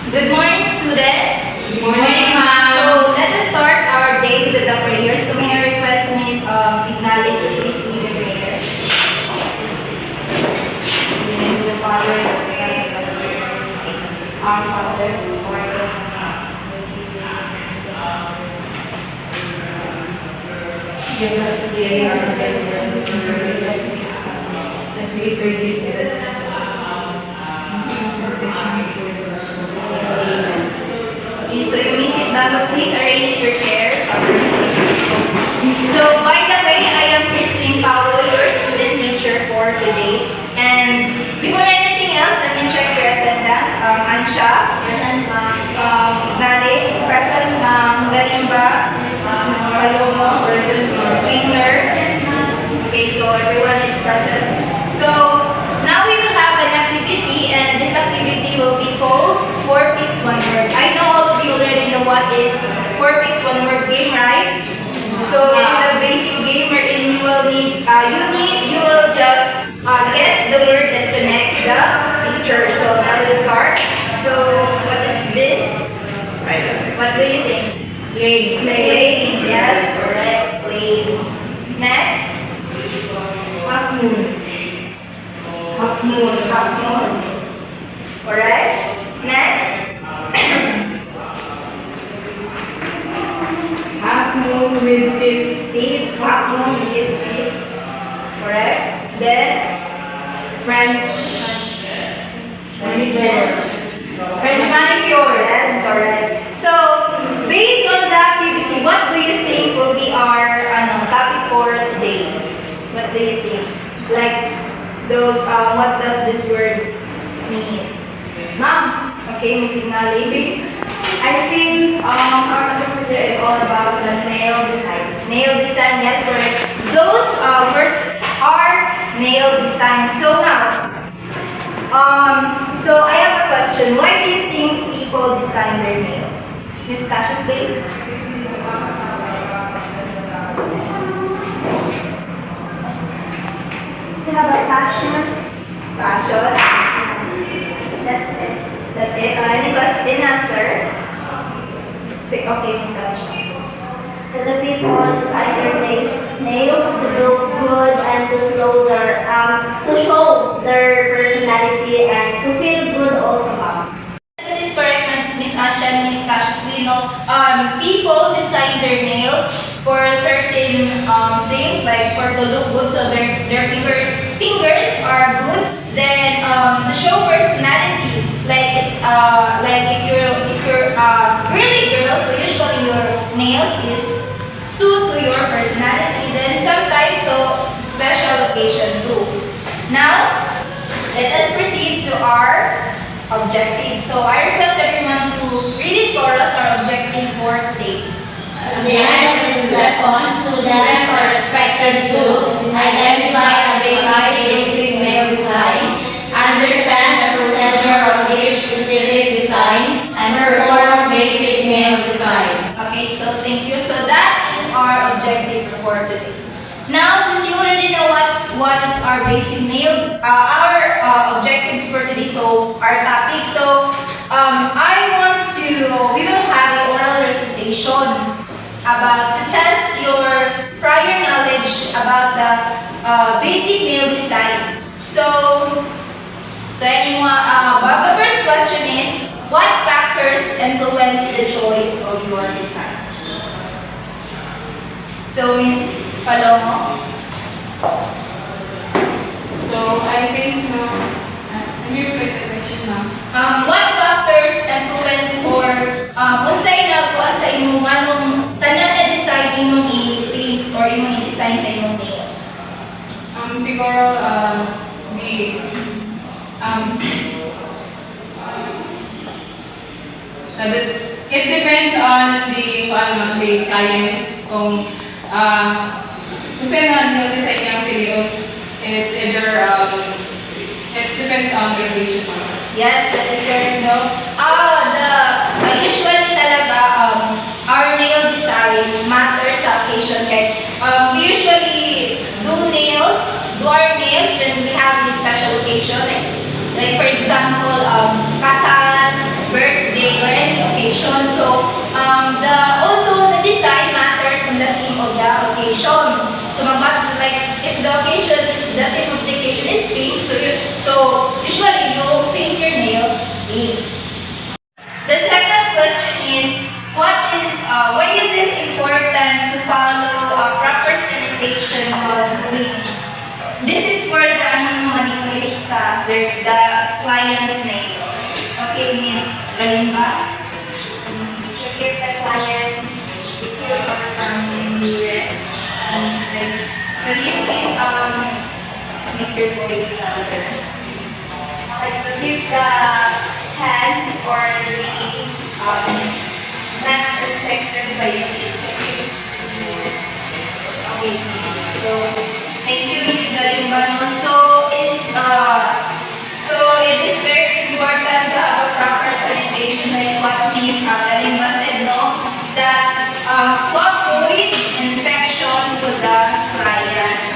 Good morning, students. Good morning, ma'am. So let us start our day with a prayer. So may I request Miss Ignali to please lead the prayer. In the name of the Father, and of the Son, and of the Holy Spirit. Our Father, who art in heaven, give us today our daily bread, and forgive us our trespasses, as we forgive those who Amen. Okay, so you may sit down. Please arrange your chair. So by the way, I am Christine Paulo, your student teacher for today. And before anything else, let me check your attendance. Ansha, present. Ignali, present. Galimba, Palomo, present. Swingler. Okay, so everyone is present. So now we will have an activity, and this activity will be called 4 Picks 1 Word. I know all of you already know what is 4 Picks 1 Word game, right? So it's a basic game wherein you will you will just guess the word that connects the picture. So now let's start. So what is this? What do you think? Play. Plane. Yes, correct. Plane. Next. Half moon. Half moon. Half moon. Correct. Next. Half moon with tips. Tips. Half moon with tips. Correct. Then French. Manicure. French manicure. Yes, correct. So based on the activity, what do you think will be our topic for today? What do you think? Like those what does this word mean? Ma'am. Okay, Miss Ignali. I think our topic for today is all about the nail design. Nail design, yes, correct. Those words are nail design. So now, so I have a question. Why do you think people design their nails? Miss Cassius Day? To have a passion. Fashion. That's it. That's it. Any question? Answer? Say, okay, Miss Asha. So the people design their nails to look good and to show their personality and to feel good also, ma'am. That is correct, Miss Asha and Miss Cassius Day. No, people design their nails for certain things, like for to look good, so their fingers are good. Then to show personality, like if you're girly girl, so usually your nails is suit to your personality. Then sometimes so special occasion too. Now let us proceed to our objectives. So I request everyone to read it for us, our objective for today. At the end of this lesson, students are expected to identify the basic nail design, understand the procedure of each specific design, and perform basic nail design. Okay, so thank you. So that is our objectives for today. Now, since you already know what is our basic nail, our objectives for today, so our topic. So we will have an oral recitation about to test your prior knowledge about the basic nail design. So anyone, well, the first question is, what factors influence the choice of your design? So Miss Palomo. So I think, can you repeat the question, ma'am? What factors influence or unsay na kung sa imong anong tanan na design imong i-paint or imong i-design sa imong nails? Siguro, it depends on the client kung saan na design niya ang period. It's either it depends on the occasion. Yes, that is correct. No. Usually talaga our nail designs matter sa occasion kay we usually do our nails when we have this special occasion, like for example kasal, birthday. Galing ba? To give the clients rest. Can you please make your voice louder? Like to give the hands or the not affected by the disease. Okay. So thank you, Ms. Galimbano. So it is very important to have a proper sanitation like what Ms. Galimba said, no? That to avoid infection to the client.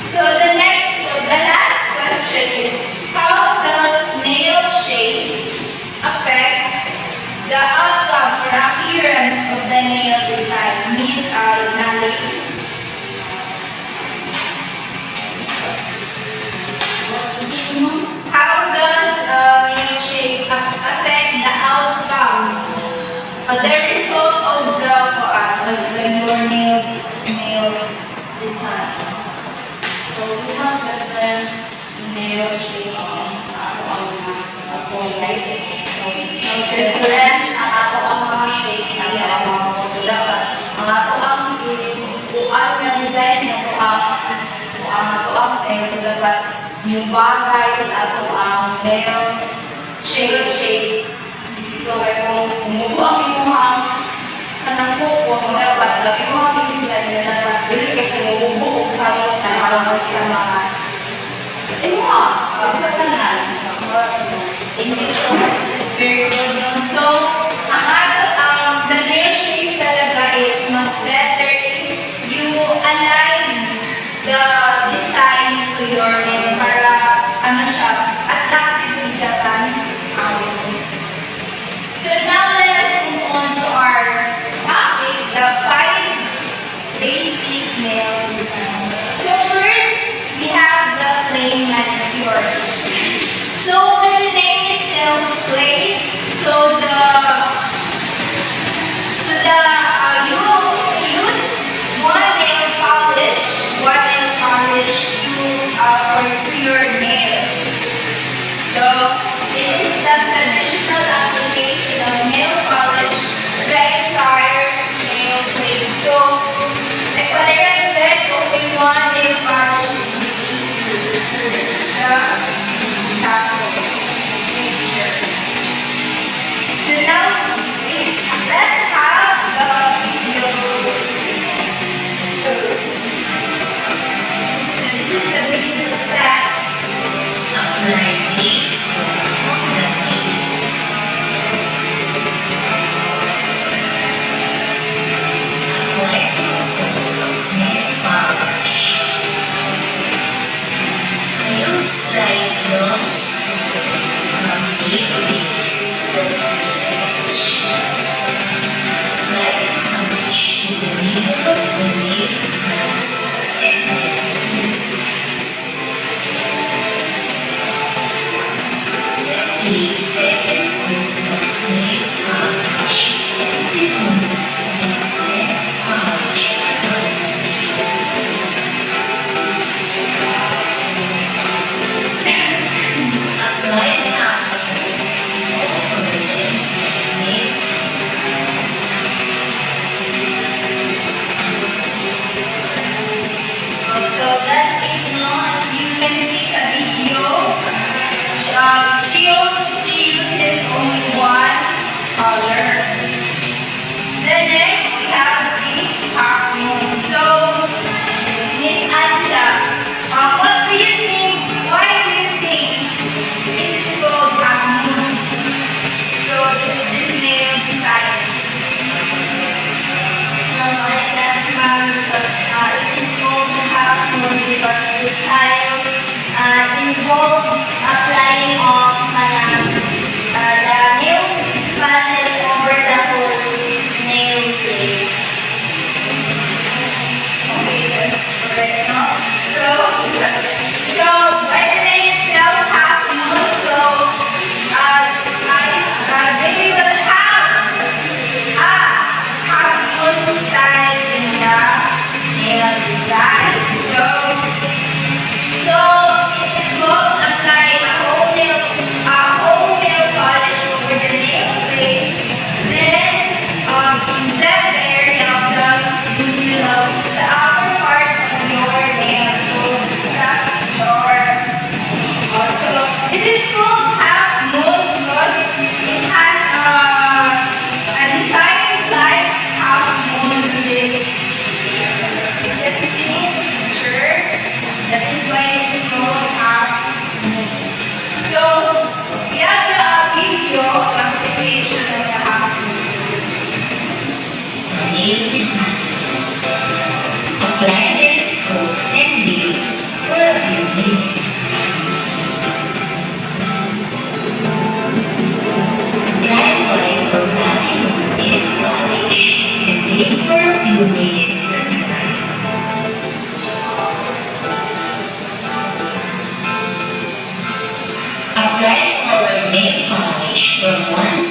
So the last question is, how does nail shape affects the outcome or appearance of the nail design? Ms. Nali. How does nail shape affect the outcome, the result of your nail design? So we have different nail shapes and Yes. ang ato ang mga shapes ang Yes. mga so dapat ang ato ang kuan nga design sa ato ang nail so dapat yung bagay sa ato ang nail shape. So kung kumuha ang imong kanang kuko so dapat lagi mo ang design na dapat dili ka siya mabubuo sa sa mga sa tanan. Thank you so much. That's very good. No? So, the nail shape talaga is mas better if you align the design to your nail para siya, attractive siya kan. So now let us move on to our topic, the 5 basic nail design. So first, we have the plain manicure. So the name itself, plain. So you use one nail polish to your nail. So it is the traditional application of nail polish to the entire nail plate. So like what I said, only one nail polish is used. So now, let's have the video. So this is the video steps. So that's it, no? As you can see sa video, she uses only one color. Then next we have the half moon. So Miss Anja, what do you think? Why do you think it is called half moon? So this is nail design. So I guess it is called half moon because the style involves applying of the nail panel over the whole nail plate. Okay, that's correct, no? So by the name itself, half moon, so they will have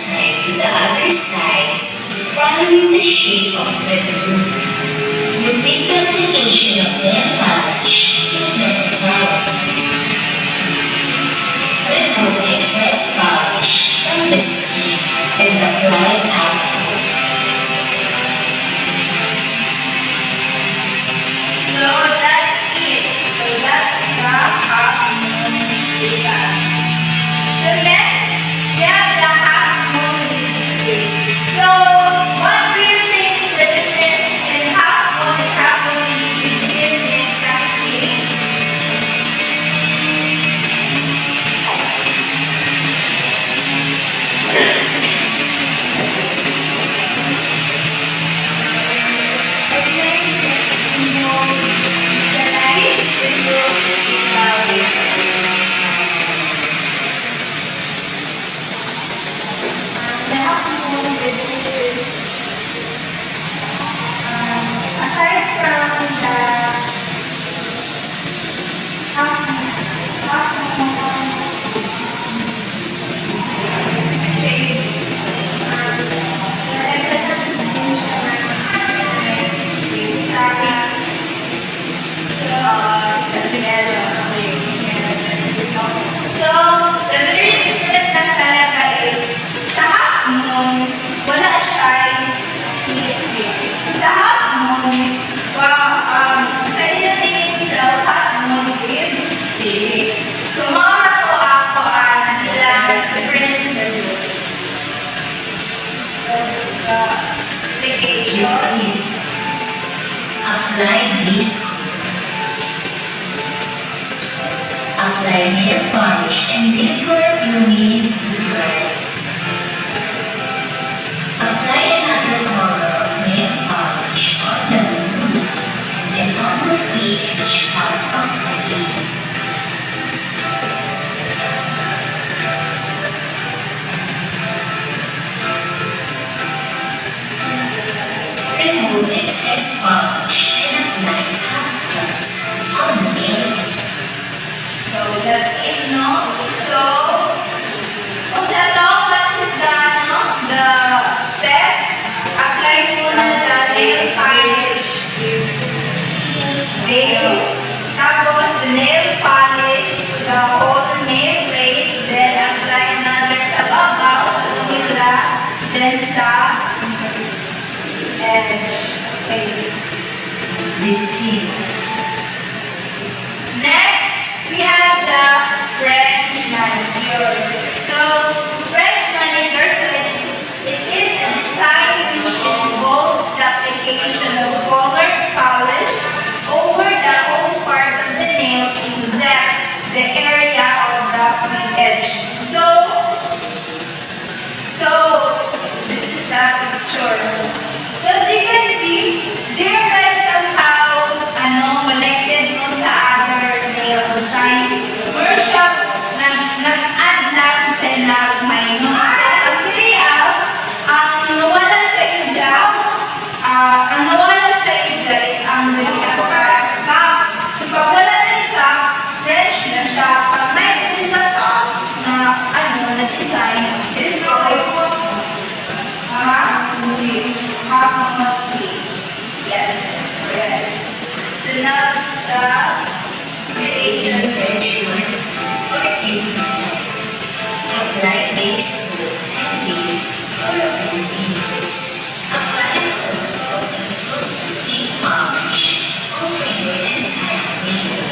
side to the other side, following the shape of the groove. Repeat the application of nail polish if necessary. Remove excess polish from the skin and apply top coat. So that's it. So that's the half moon makeup. So next, we have the half moon lipstick. So what do you think is the difference in half moon between this lipstick? I think it's more the nice window the half moon is aside from the half moon shade, so, the very different na talaga is sa half moon, wala siya sa half moon, sa name itself, half moon with lipstick. So, mga ako nilang difference na yun. So, the application. Apply this. Apply nail polish and leave for a few minutes to dry. Apply another color of nail polish on the wound and on the free edge part of the nail. Remove excess polish and apply top coat on the nail. So that's it, no? So, what is the step? Apply muna the nail polish base. Tapos, the nail polish to the whole nail plate. Then, apply another sa babaw, sa tumila. Then, sa edge. Okay. Next, we have the French manicure. So, French manicure, it is a design which involves the application of colored polish over the whole part of the nail except the area of the free edge. So this is the picture. So as you can see, they're like somehow connected no sa other nail designs. We're shocked nag-add lang minus. So actually, ang nawala sa ida is ang dali sa top. So pag wala na isa, French na siya. Pag may dali sa top na na-design, is so yes, that's correct. So now it's the creation. French word or inside. Apply base coat and leave for a few minutes. Apply a coat of translucent polish over your entire nail.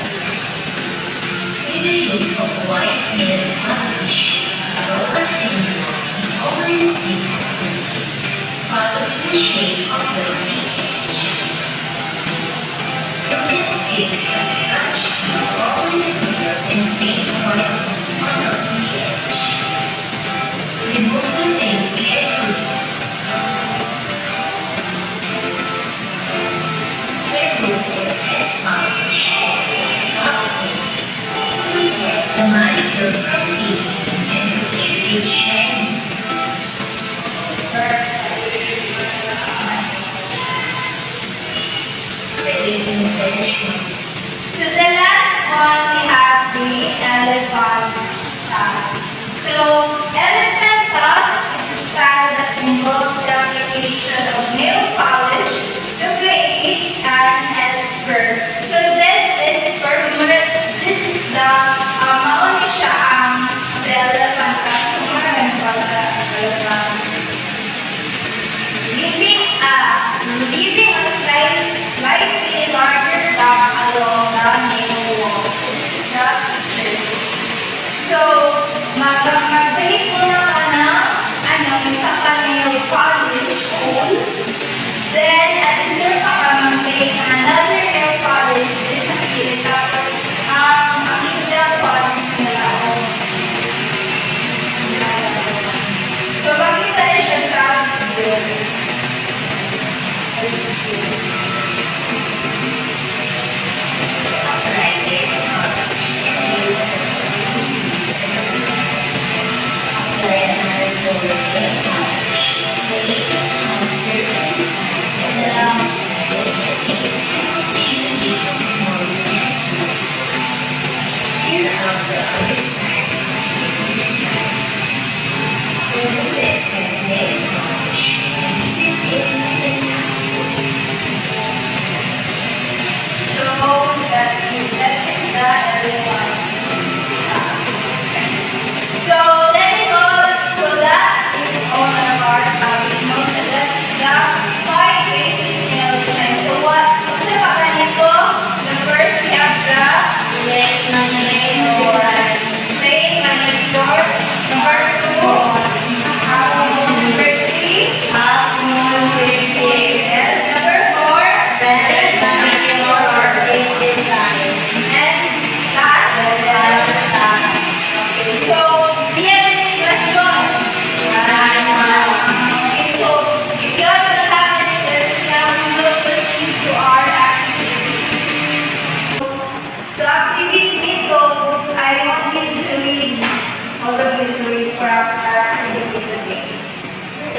With the use of white nail polish, roll a finger over the tip of the nail, following the shape of the free edge. You can fix a scratch over the nail and paint white on the free edge. Remove the nail carefully. Remove excess polish to protect the manicure from peeling and to keep it shiny. Finish. So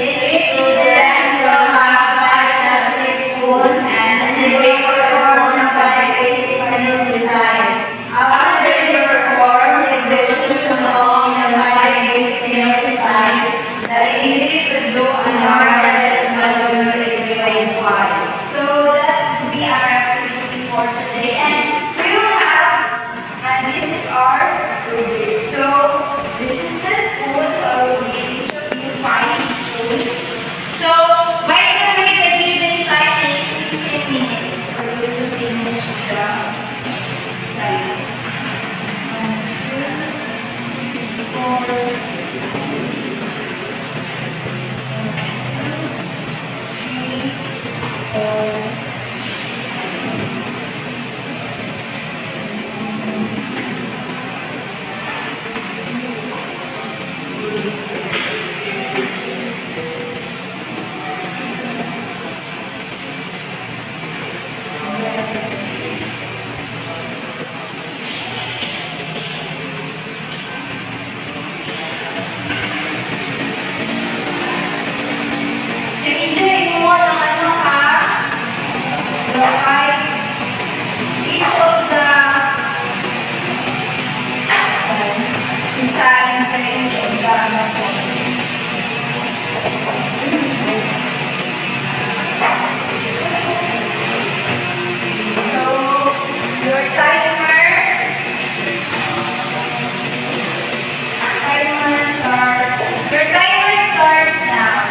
student will have 5 classic school and they will perform the 5 basic field design. After they perform, they will choose among the 5 basic field design the easy to do and hardest module to explain why. So that will be our activity for today. And we will have, and this is our rubric. So this is the spoon, so I will give each of you 5 spoons. So by the way, the given time is 15 minutes for you to finish the slide. 1, 2, 4, 3, 4. Sinigay mo ng ano ha? Lakay. Each of the design sa each of the ano po. So, your timer starts now.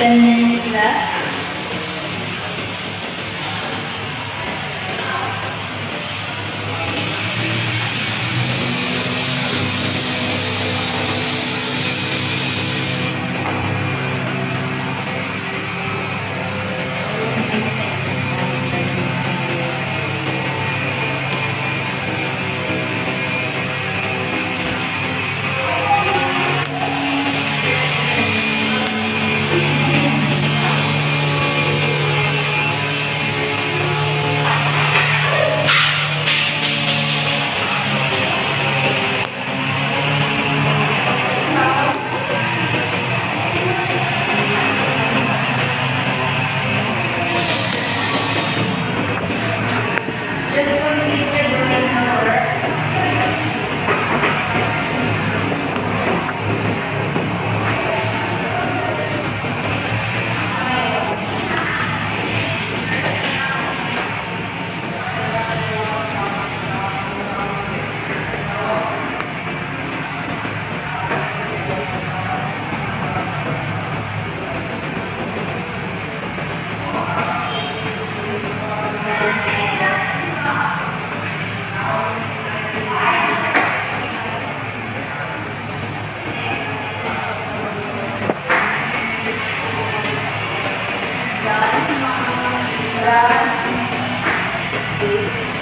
10 minutes left. Just complete your drawing hour.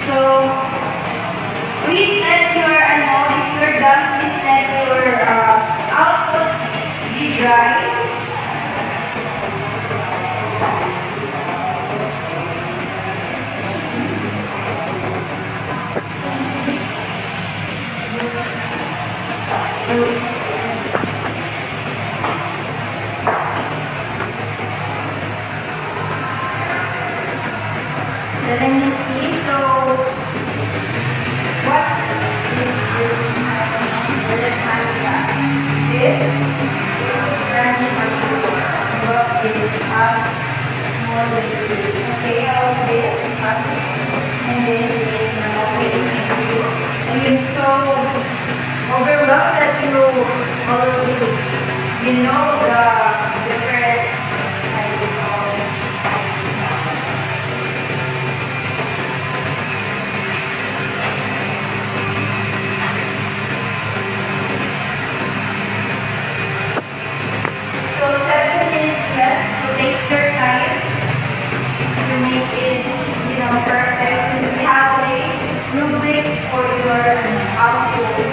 So, please let your, if you're done, please let your output be dry. Let me see. So, what is this? Let's find that. This what is more than this. Okay, all this and this okay. And you're so overwhelmed that you already know the different types of So 7 minutes left, so take your time to make it, perfect. Since we have a rubrics for your output.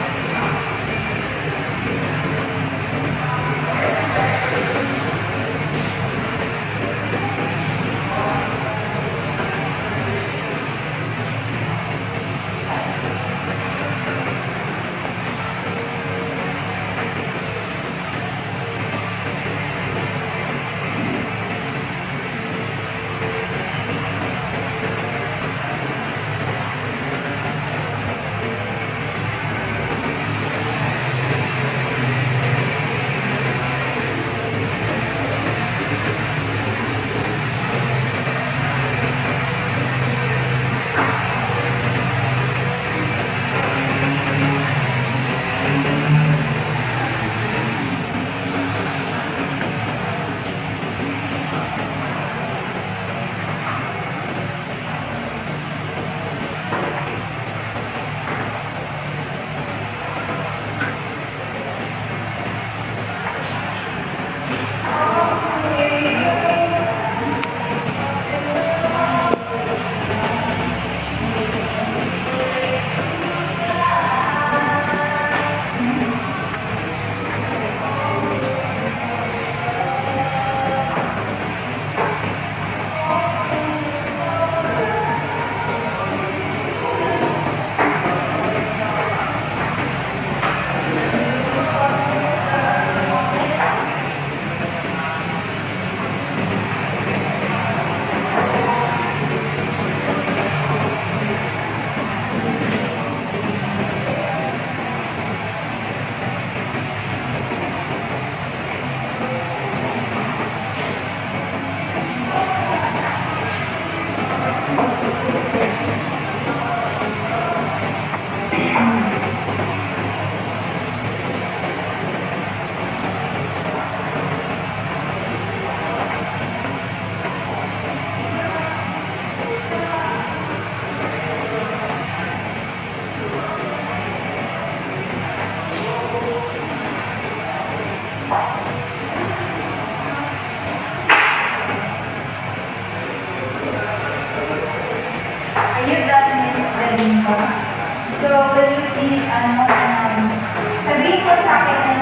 Miss, sabihin ko sa akin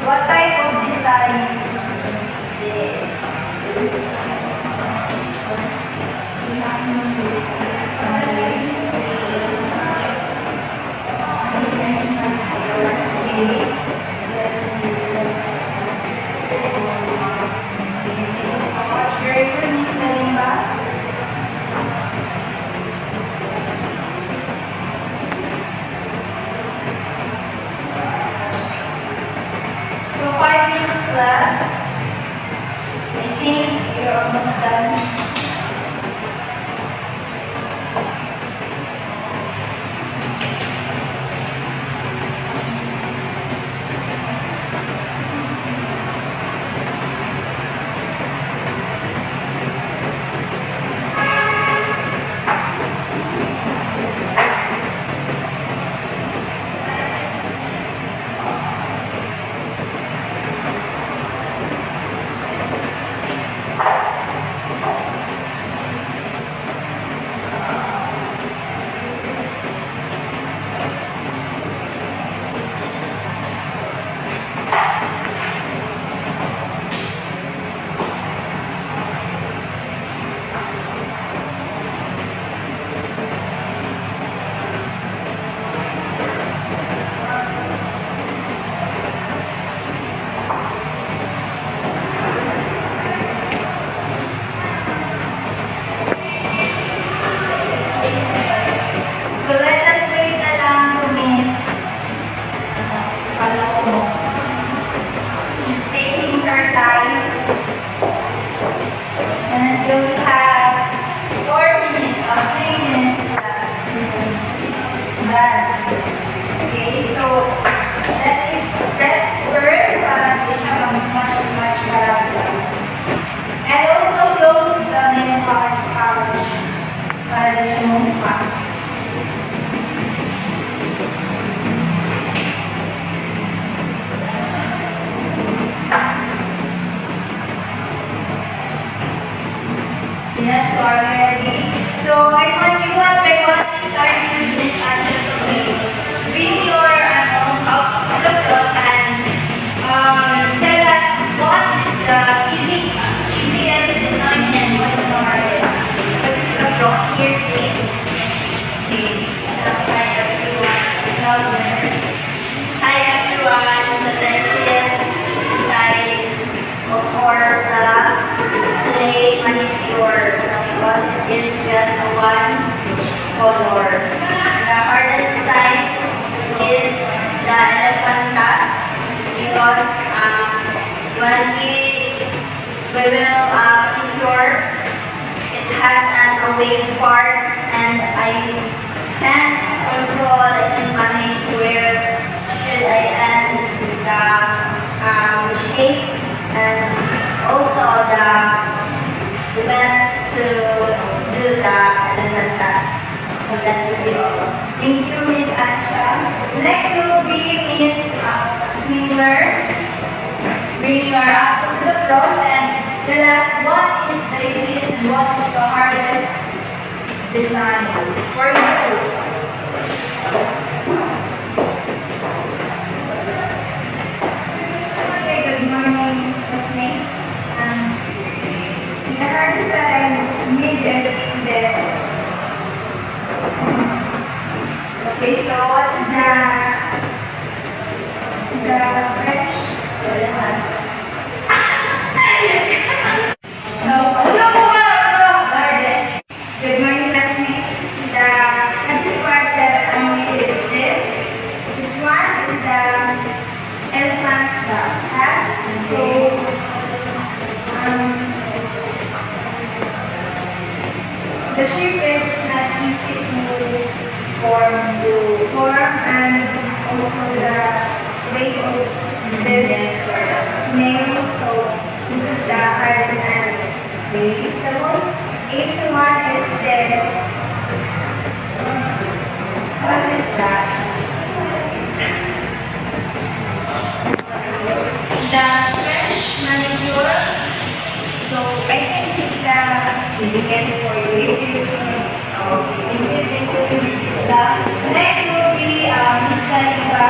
what type of design is this? Very good, Miss Kalimba. So 5 minutes left. I think you're almost done. So let us wait na lang to Miss. She's taking her time. And you'll have 4 minutes or 3 minutes left. Okay, so let it rest first para hindi siya mag-smudge marami. And also close the nail pouch para di siya mumukas. Yes, so are we ready? So I want you one by one, starting with this answer to please. Bring your out to the front and tell us what is the easiest design and what is the hardest. Put it to the front here, please. Okay, hi everyone. Hi everyone, the tastiest design is of course the clay manicure because it is just one color. The hardest design is the elephant tusk because when we will manicure, it has an awake part and I can control, I can manage where should I end the shape and also the best to do the elephant task. So that's it. Thank you, Miss Ansha. Next will be Miss Singer. Bring your apple to the front and tell us what is the easiest and what is the hardest design for you. Okay, good morning, Miss May. The hardest that I made is this. Okay, so what is the fresh? So, hardest. Good morning, classmates. The hardest part that I made is this. This one is the elephant tusk. So, the shape is not easy to form and also the weight of this nail. So this is the hardest and the most easy one is this. What is that? The French manicure. So I think it's the biggest for you. Thank you. The next sa iba.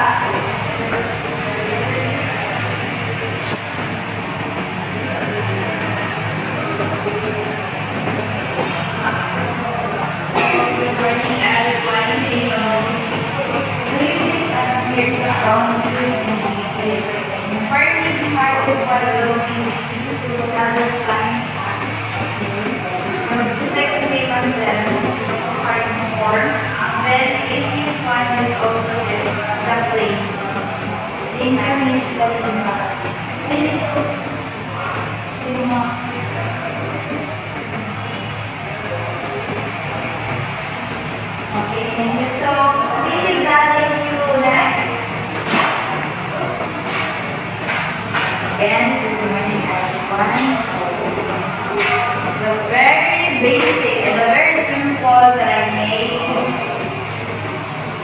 Good morning, everyone. Here's the promise. Working hard is what will lead you to another time. The second famous then hard more. Then easiest one is also this, the plane. Income is the lima. Lima. Okay, thank you. So, basic value next. Again, good morning everyone. The very basic and the very simple that I made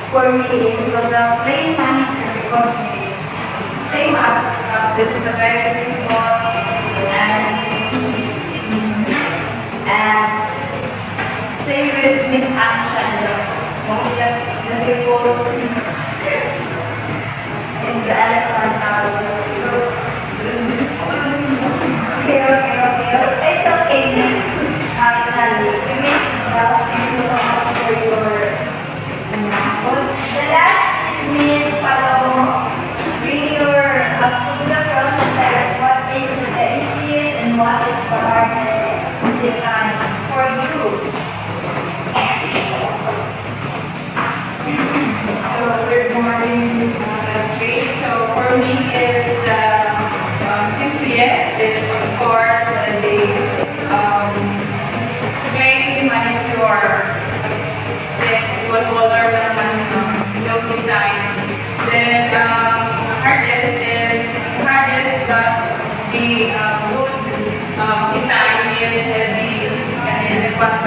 for me is was the plain money because same as this is the very simple and same with Miss Aksha. So most of the people is the elephant house. Okay. It's okay, Miss. Miss, thank you so much for your input. The last is Miss Palomo. Bring your Abdullah from the text. What is the easiest and what is the hardest design for you? So, good morning, three. So, for me, it's simplest is, of course, the plain manicure. Then, one color naman, no design. Then, hardest that the wood design is the